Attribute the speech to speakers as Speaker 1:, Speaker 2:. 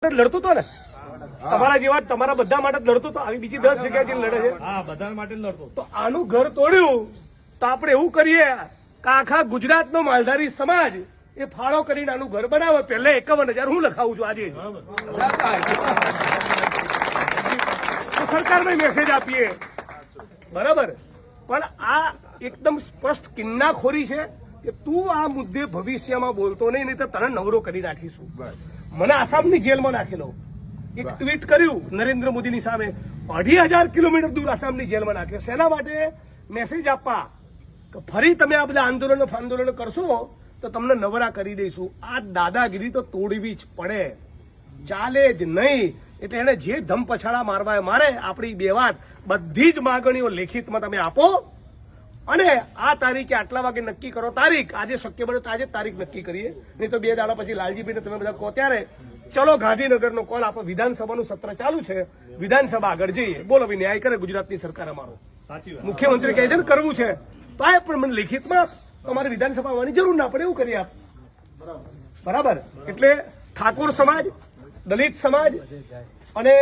Speaker 1: લડતો હતો ને તમારા જેવા તમારા બધા માટે જ લડતો હતો. આવી બીજી 10 જગ્યાએ લડે છે.
Speaker 2: હા, બધા માટે જ લડતો.
Speaker 1: તો આનું ઘર તોડ્યું તો આપણે એવું કરીએ કે આખા ગુજરાતનો માલધારી સમાજ એ ફાળો કરીને આનું ઘર બનાવે. પહેલા 51,000 હું લખાવું છું આજે તો સરકારને મેસેજ આપીએ, બરાબર. પણ આ એકદમ સ્પષ્ટ કિન્નાખોરી છે કે તું આ મુદ્દે ભવિષ્યમાં બોલતો નહીં તો તને નવરો કરી નાખીશું. મને આસામની જેલમાં નાખેલો. એક ટ્વીટ કર્યું નરેન્દ્ર મોદીની સામે, 2,500 કિલોમીટર દૂર આસામની જેલમાં નાખ્યો. શેના માટે? મેસેજ આપવા કે ફરી તમે આ બધા આંદોલનો કરશો તો તમને નવરા કરી દઈશું. આ દાદાગીરી તો તોડવી જ પડે, ચાલે જ નહીં. એટલે એને જે ધમ પછાડા મારવા મારે. આપણી બે વાત, બધી જ માગણીઓ લેખિતમાં તમે આપો અને આ તારીખે આટલા વાગે નક્કી કરો તારીખ. આજે શક્ય બને તો આજે તારીખ નક્કી કરીએ, નહીં તો 2 દાડા પછી લાલજીભાઈને તમે બધા કહો ત્યારે ચલો ગાંધીનગરનો કોલ આપો. વિધાનસભાનું સત્ર ચાલુ છે, વિધાનસભા આગળ જઈએ. બોલો ભાઈ, ન્યાય કરે ગુજરાતની સરકાર. અમારો
Speaker 2: સાચી વાત.
Speaker 1: મુખ્યમંત્રી કહે છે ને કરવું છે તો આ પણ મને લેખિતમાં તમારે વિધાનસભા આવવાની જરૂર ના પડે એવું કરી આપ. બરાબર. એટલે ઠાકોર સમાજ, દલિત સમાજ અને